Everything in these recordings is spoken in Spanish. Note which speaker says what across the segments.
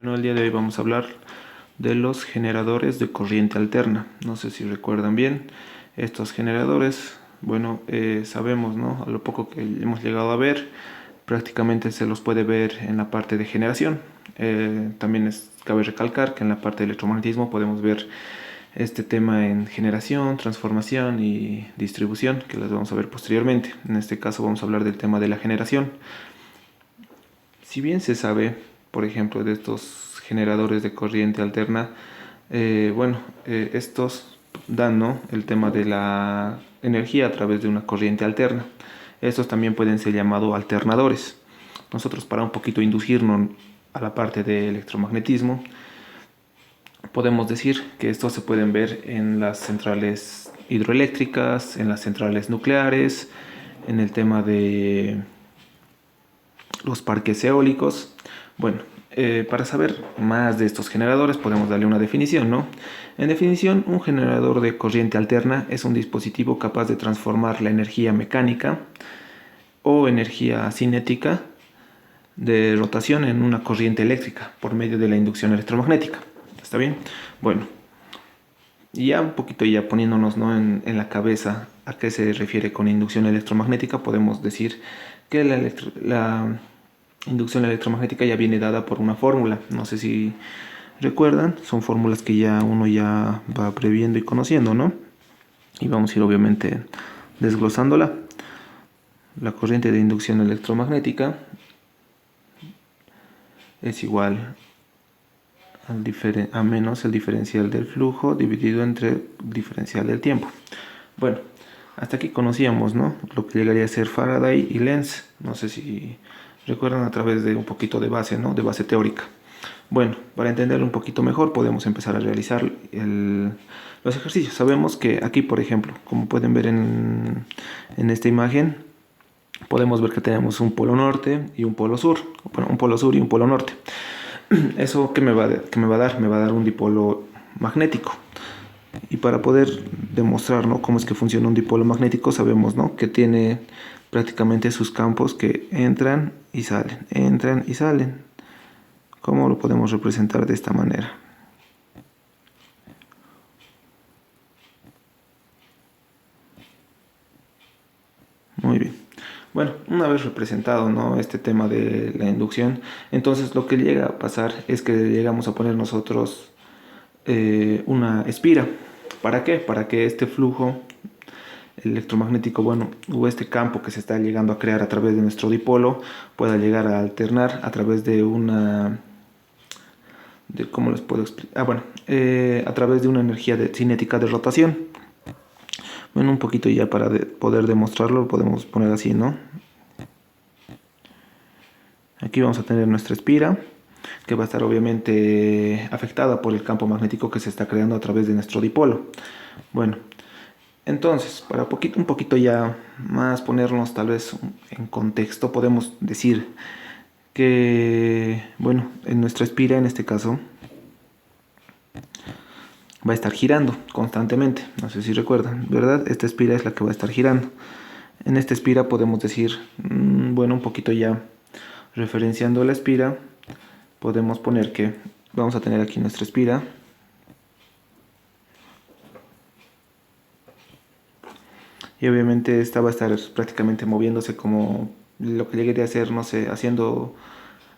Speaker 1: Bueno, el día de hoy vamos a hablar de los generadores de corriente alterna. No sé si recuerdan bien estos generadores. Bueno, sabemos, ¿no? A lo poco que hemos llegado a ver, prácticamente se los puede ver en la parte de generación. También cabe recalcar que en la parte de electromagnetismo podemos ver este tema en generación, transformación y distribución, que las vamos a ver posteriormente. En este caso vamos a hablar del tema de la generación. Si bien se sabe, por ejemplo, de estos generadores de corriente alterna, estos dan, ¿no?, el tema de la energía a través de una corriente alterna. Estos también pueden ser llamados alternadores. Nosotros, para un poquito inducirnos a la parte de electromagnetismo, podemos decir que estos se pueden ver en las centrales hidroeléctricas, en las centrales nucleares, en el tema de los parques eólicos. Bueno, para saber más de estos generadores podemos darle una definición, ¿no? En definición, un generador de corriente alterna es un dispositivo capaz de transformar la energía mecánica o energía cinética de rotación en una corriente eléctrica por medio de la inducción electromagnética. ¿Está bien? Bueno, ya un poquito ya poniéndonos, ¿no?, en la cabeza a qué se refiere con inducción electromagnética, podemos decir que la inducción electromagnética ya viene dada por una fórmula. No sé si recuerdan, son fórmulas que ya uno ya va previendo y conociendo, ¿no? Y vamos a ir obviamente desglosándola. La corriente de inducción electromagnética es igual a menos el diferencial del flujo dividido entre el diferencial del tiempo. Bueno, hasta aquí conocíamos, ¿no?, lo que llegaría a ser Faraday y Lenz. No sé si recuerdan, a través de un poquito de base, ¿no?, de base teórica. Bueno, para entenderlo un poquito mejor podemos empezar a realizar los ejercicios. Sabemos que aquí, por ejemplo, como pueden ver en esta imagen, podemos ver que tenemos un polo norte y un polo sur. Bueno, un polo sur y un polo norte. ¿Eso qué me va a dar? Me va a dar un dipolo magnético. Y para poder demostrar, ¿no?, cómo es que funciona un dipolo magnético, sabemos, ¿no?, que tiene prácticamente sus campos que entran y salen, entran y salen. ¿Cómo lo podemos representar de esta manera? Muy bien. Bueno, una vez representado, ¿no?, este tema de la inducción, entonces lo que llega a pasar es que llegamos a poner nosotros una espira. ¿Para qué? Para que este flujo electromagnético, bueno, o este campo que se está llegando a crear a través de nuestro dipolo, pueda llegar a alternar a través de ¿cómo les puedo explicar? A través de una energía cinética de rotación. Bueno, un poquito ya para poder demostrarlo, lo podemos poner así, ¿no? Aquí vamos a tener nuestra espira, que va a estar obviamente afectada por el campo magnético que se está creando a través de nuestro dipolo. Bueno, entonces, para un poquito ya más ponernos tal vez en contexto, podemos decir que, bueno, en nuestra espira, en este caso, va a estar girando constantemente. No sé si recuerdan, ¿verdad? Esta espira es la que va a estar girando. En esta espira podemos decir, bueno, un poquito ya referenciando la espira, podemos poner que vamos a tener aquí nuestra espira. Y obviamente esta va a estar prácticamente moviéndose como lo que llegaría a ser, no sé,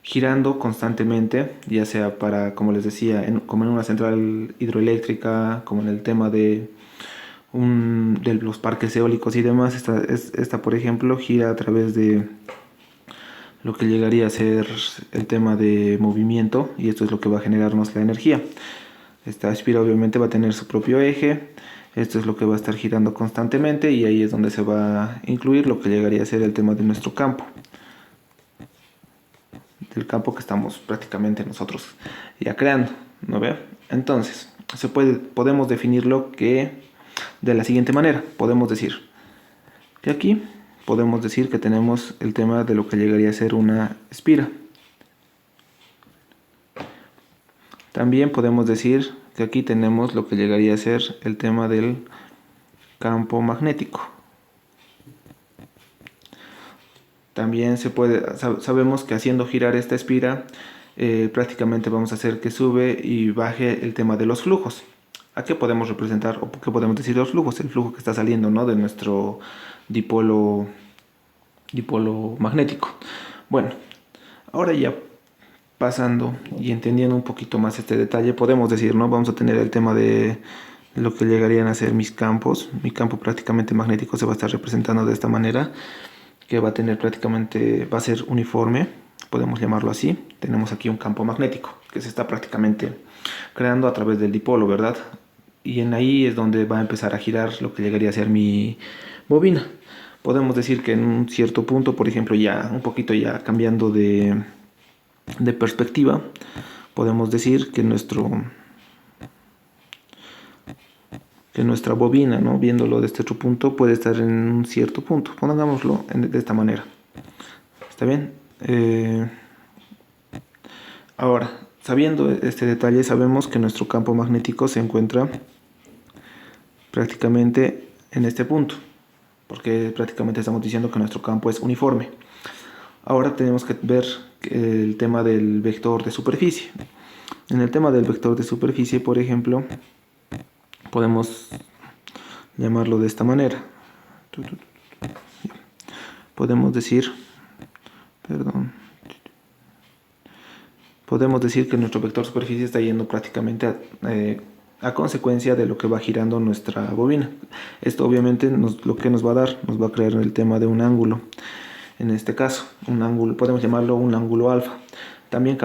Speaker 1: girando constantemente, ya sea para, como les decía, como en una central hidroeléctrica, como en el tema de los parques eólicos y demás. Esta, por ejemplo, gira a través de lo que llegaría a ser el tema de movimiento, y esto es lo que va a generarnos la energía. Esta espira obviamente va a tener su propio eje. Esto es lo que va a estar girando constantemente, y ahí es donde se va a incluir lo que llegaría a ser el tema de nuestro campo, del campo que estamos prácticamente nosotros ya creando, ¿no ve? Entonces, podemos definirlo que de la siguiente manera. Podemos decir que aquí podemos decir que tenemos el tema de lo que llegaría a ser una espira. También podemos decir que aquí tenemos lo que llegaría a ser el tema del campo magnético. También sabemos que haciendo girar esta espira, prácticamente vamos a hacer que sube y baje el tema de los flujos. ¿A qué podemos representar o qué podemos decir los flujos? El flujo que está saliendo, ¿no?, de nuestro dipolo magnético. Bueno, ahora ya pasando y entendiendo un poquito más este detalle, podemos decir, ¿no?, vamos a tener el tema de lo que llegarían a ser mis campos. Mi campo prácticamente magnético se va a estar representando de esta manera, que va a tener prácticamente, va a ser uniforme, podemos llamarlo así. Tenemos aquí un campo magnético que se está prácticamente creando a través del dipolo, ¿verdad? Y en ahí es donde va a empezar a girar lo que llegaría a ser mi bobina. Podemos decir que en un cierto punto, por ejemplo, ya un poquito ya cambiando de perspectiva, podemos decir que nuestra bobina, ¿no?, viéndolo desde otro punto, puede estar en un cierto punto. Pongámoslo de esta manera. ¿Está bien? Ahora, sabiendo este detalle, sabemos que nuestro campo magnético se encuentra prácticamente en este punto, porque prácticamente estamos diciendo que nuestro campo es uniforme. Ahora tenemos que ver el tema del vector de superficie. En el tema del vector de superficie, por ejemplo, podemos llamarlo de esta manera. Podemos decir que nuestro vector de superficie está yendo prácticamente a consecuencia de lo que va girando nuestra bobina. Esto obviamente lo que nos va a dar, nos va a crear el tema de un ángulo. En este caso, un ángulo, podemos llamarlo un ángulo alfa. También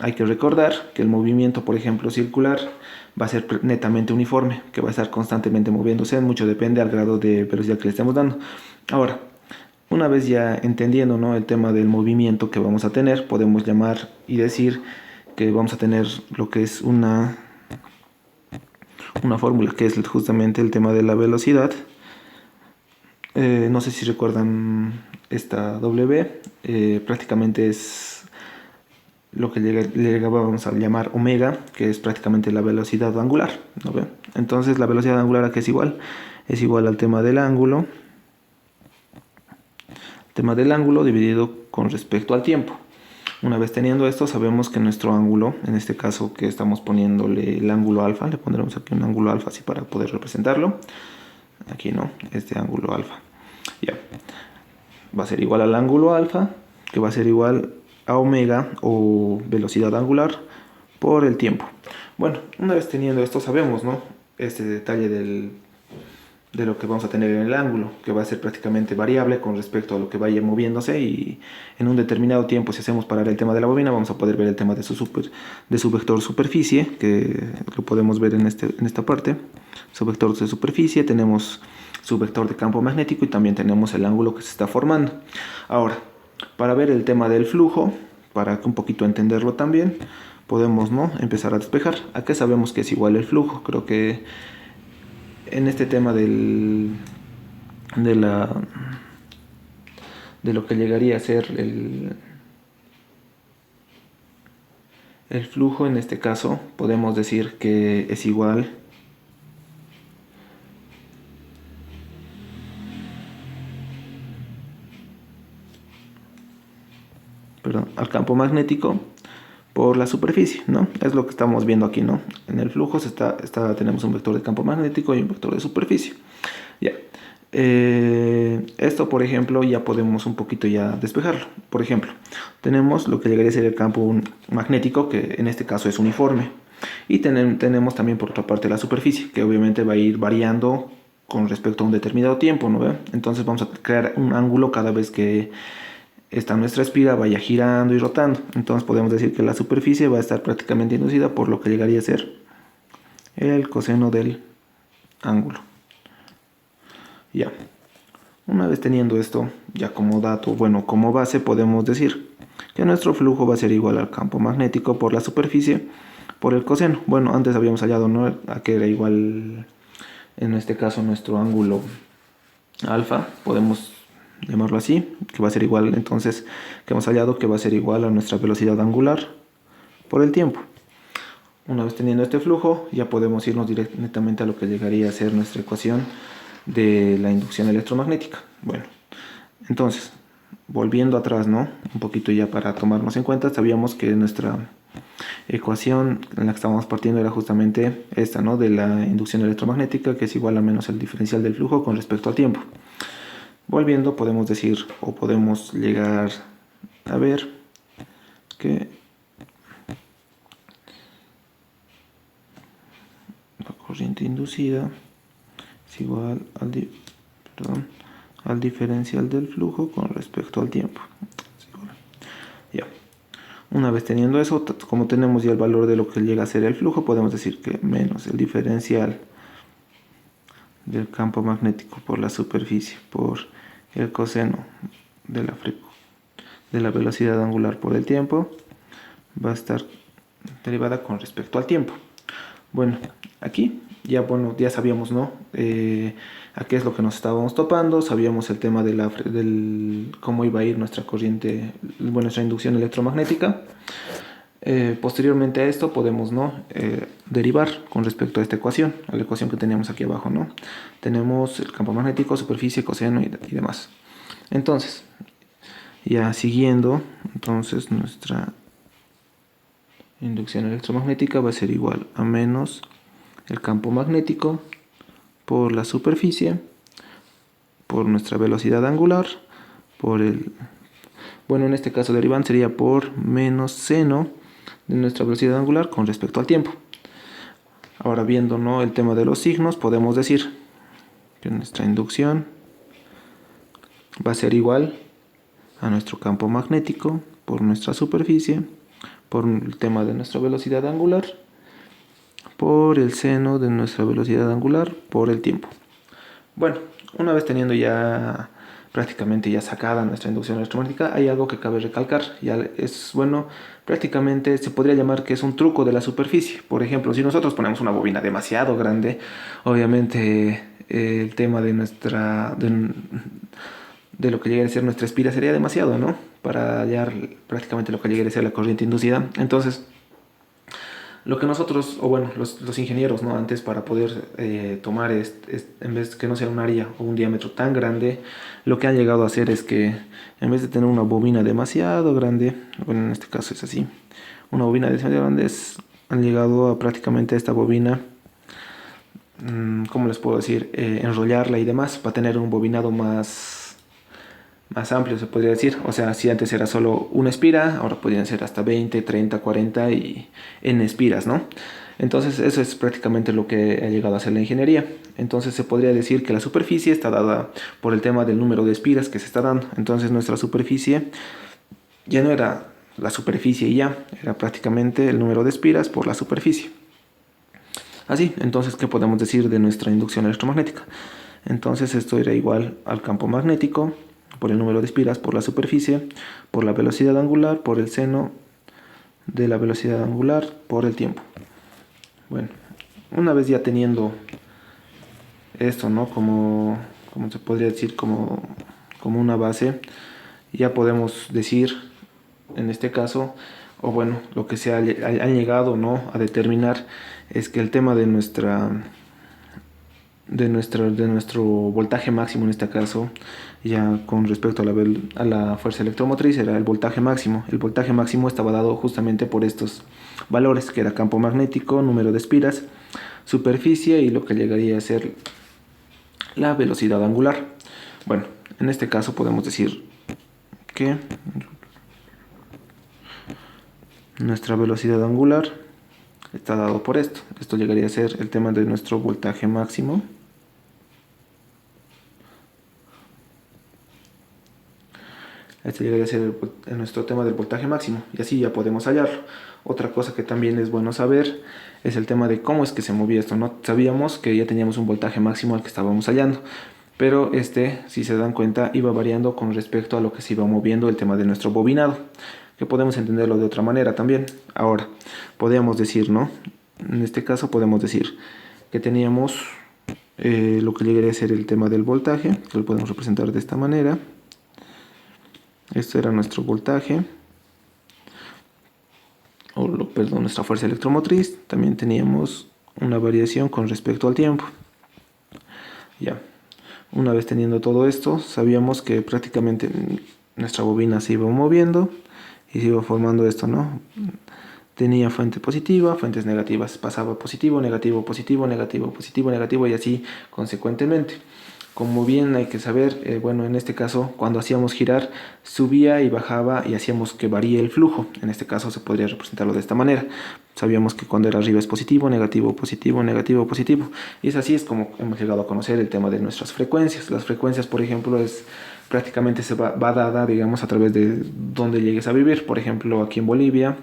Speaker 1: hay que recordar que el movimiento, por ejemplo, circular, va a ser netamente uniforme, que va a estar constantemente moviéndose. Mucho depende al grado de velocidad que le estemos dando. Ahora, una vez ya entendiendo, ¿no?, el tema del movimiento que vamos a tener, podemos llamar y decir que vamos a tener lo que es una fórmula, que es justamente el tema de la velocidad. No sé si recuerdan esta W, prácticamente es lo que vamos a llamar omega, que es prácticamente la velocidad angular, ¿no ven? Entonces la velocidad angular, ¿a qué es igual? Es igual al tema del ángulo dividido con respecto al tiempo. Una vez teniendo esto, sabemos que nuestro ángulo, en este caso que estamos poniéndole el ángulo alfa, le pondremos aquí un ángulo alfa así para poder representarlo. Aquí no, este ángulo alfa. Ya. Va a ser igual al ángulo alfa, que va a ser igual a omega o velocidad angular por el tiempo. Bueno, una vez teniendo esto, sabemos, ¿no?, este detalle de lo que vamos a tener en el ángulo, que va a ser prácticamente variable con respecto a lo que vaya moviéndose, y en un determinado tiempo, si hacemos parar el tema de la bobina, vamos a poder ver el tema de su vector superficie, que lo podemos ver en esta parte. Su vector de superficie, tenemos su vector de campo magnético y también tenemos el ángulo que se está formando. Ahora, para ver el tema del flujo, para un poquito entenderlo también, podemos, ¿no?, empezar a despejar. ¿A qué sabemos que es igual el flujo? Creo que en este tema de lo que llegaría a ser el flujo, en este caso podemos decir que es igual al campo magnético por la superficie, ¿no? Es lo que estamos viendo aquí, ¿no? En el flujo tenemos un vector de campo magnético y un vector de superficie. Ya. Esto, por ejemplo, ya podemos un poquito ya despejarlo. Por ejemplo, tenemos lo que llegaría a ser el campo magnético, que en este caso es uniforme. Y tenemos también por otra parte la superficie, que obviamente va a ir variando con respecto a un determinado tiempo, ¿no ve? Entonces vamos a crear un ángulo cada vez que nuestra espiga vaya girando y rotando. Entonces podemos decir que la superficie va a estar prácticamente inducida por lo que llegaría a ser el coseno del ángulo. Ya. Una vez teniendo esto ya como dato, bueno, como base, podemos decir que nuestro flujo va a ser igual al campo magnético por la superficie por el coseno. Bueno, antes habíamos hallado, ¿no?, a que era igual, en este caso, nuestro ángulo alfa, podemos llamarlo así, que va a ser igual, entonces, que hemos hallado que va a ser igual a nuestra velocidad angular por el tiempo. Una vez teniendo este flujo, ya podemos irnos directamente a lo que llegaría a ser nuestra ecuación de la inducción electromagnética. Bueno, entonces, volviendo atrás, ¿no? Un poquito ya para tomarnos en cuenta, sabíamos que nuestra ecuación en la que estábamos partiendo era justamente esta, ¿no? De la inducción electromagnética, que es igual a menos el diferencial del flujo con respecto al tiempo. Volviendo, podemos decir o podemos llegar a ver que la corriente inducida es igual al diferencial del flujo con respecto al tiempo. Ya. Una vez teniendo eso, como tenemos ya el valor de lo que llega a ser el flujo, podemos decir que menos el diferencial del campo magnético por la superficie por el coseno de la velocidad angular por el tiempo va a estar derivada con respecto al tiempo. Bueno, aquí ya sabíamos, ¿no? A qué es lo que nos estábamos topando, sabíamos el tema del cómo iba a ir nuestra corriente, nuestra inducción electromagnética. Posteriormente a esto podemos, ¿no? Derivar con respecto a esta ecuación, a la ecuación que teníamos aquí abajo, ¿no? Tenemos el campo magnético, superficie, coseno y demás. Entonces, ya siguiendo, entonces nuestra inducción electromagnética va a ser igual a menos el campo magnético por la superficie, por nuestra velocidad angular, en este caso derivante sería por menos seno de nuestra velocidad angular con respecto al tiempo. Ahora viendo, ¿no? El tema de los signos, podemos decir que nuestra inducción va a ser igual a nuestro campo magnético por nuestra superficie, por el tema de nuestra velocidad angular, por el seno de nuestra velocidad angular, por el tiempo. Bueno, una vez teniendo ya prácticamente ya sacada nuestra inducción electromagnética, hay algo que cabe recalcar. Ya es bueno, prácticamente se podría llamar que es un truco de la superficie. Por ejemplo, si nosotros ponemos una bobina demasiado grande, obviamente el tema de de lo que llegue a ser nuestra espira sería demasiado, ¿no? Para hallar prácticamente lo que llegue a ser la corriente inducida. Entonces, lo que nosotros, o bueno, los ingenieros, ¿no? Antes para poder tomar, en vez que no sea un área o un diámetro tan grande, lo que han llegado a hacer es que en vez de tener una bobina demasiado grande, bueno, en este caso es así, una bobina demasiado grande, han llegado a prácticamente esta bobina, ¿cómo les puedo decir? Enrollarla y demás para tener un bobinado más amplio, se podría decir. O sea, si antes era solo una espira, ahora podrían ser hasta 20, 30, 40 y en espiras, ¿no? Entonces eso es prácticamente lo que ha llegado a hacer la ingeniería. Entonces se podría decir que la superficie está dada por el tema del número de espiras que se está dando. Entonces nuestra superficie ya no era la superficie y ya, era prácticamente el número de espiras por la superficie. Así, entonces, ¿qué podemos decir de nuestra inducción electromagnética? Entonces esto era igual al campo magnético por el número de espiras por la superficie, por la velocidad angular, por el seno de la velocidad angular, por el tiempo. Bueno, una vez ya teniendo esto, ¿no? Como se podría decir, como una base, ya podemos decir, en este caso, o bueno, lo que se han llegado, ¿no? A determinar es que el tema de nuestro voltaje máximo en este caso, ya con respecto a la fuerza electromotriz, era el voltaje máximo. El voltaje máximo estaba dado justamente por estos valores, que era campo magnético, número de espiras, superficie y lo que llegaría a ser la velocidad angular. Bueno, en este caso podemos decir que nuestra velocidad angular está dado por esto. Esto llegaría a ser el tema de nuestro voltaje máximo. Este llegaría a ser nuestro tema del voltaje máximo y así ya podemos hallarlo. Otra cosa que también es bueno saber es el tema de cómo es que se movía esto, ¿no? Sabíamos que ya teníamos un voltaje máximo al que estábamos hallando, pero si se dan cuenta, iba variando con respecto a lo que se iba moviendo el tema de nuestro bobinado, que podemos entenderlo de otra manera también. Ahora, podríamos decir, ¿no? En este caso podemos decir que teníamos lo que llegaría a ser el tema del voltaje, que lo podemos representar de esta manera. Esto era nuestro voltaje, nuestra fuerza electromotriz. También teníamos una variación con respecto al tiempo. Ya, una vez teniendo todo esto, sabíamos que prácticamente nuestra bobina se iba moviendo y se iba formando esto, ¿no? Tenía fuente positiva, fuentes negativas, pasaba positivo, negativo, positivo, negativo, positivo, negativo y así consecuentemente. Como bien hay que saber, bueno, en este caso, cuando hacíamos girar, subía y bajaba y hacíamos que varíe el flujo. En este caso se podría representarlo de esta manera. Sabíamos que cuando era arriba es positivo, negativo, positivo, negativo, positivo. Y es así es como hemos llegado a conocer el tema de nuestras frecuencias. Las frecuencias, por ejemplo, es prácticamente va dada, digamos, a través de donde llegues a vivir. Por ejemplo, aquí en Bolivia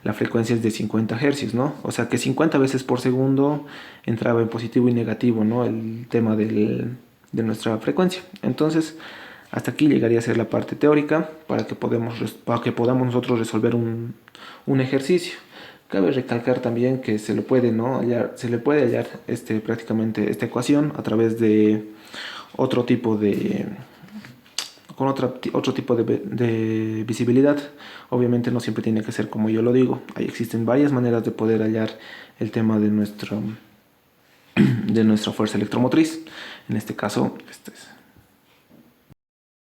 Speaker 1: la frecuencia es de 50 hercios, ¿no? O sea que 50 veces por segundo entraba en positivo y negativo, ¿no? El tema de nuestra frecuencia. Entonces, hasta aquí llegaría a ser la parte teórica para que podamos nosotros resolver un ejercicio. Cabe recalcar también que se lo puede, ¿no? Se le puede hallar prácticamente esta ecuación a través de otro tipo de otro tipo de visibilidad. Obviamente no siempre tiene que ser como yo lo digo. Ahí existen varias maneras de poder hallar el tema de nuestra fuerza electromotriz. En este caso,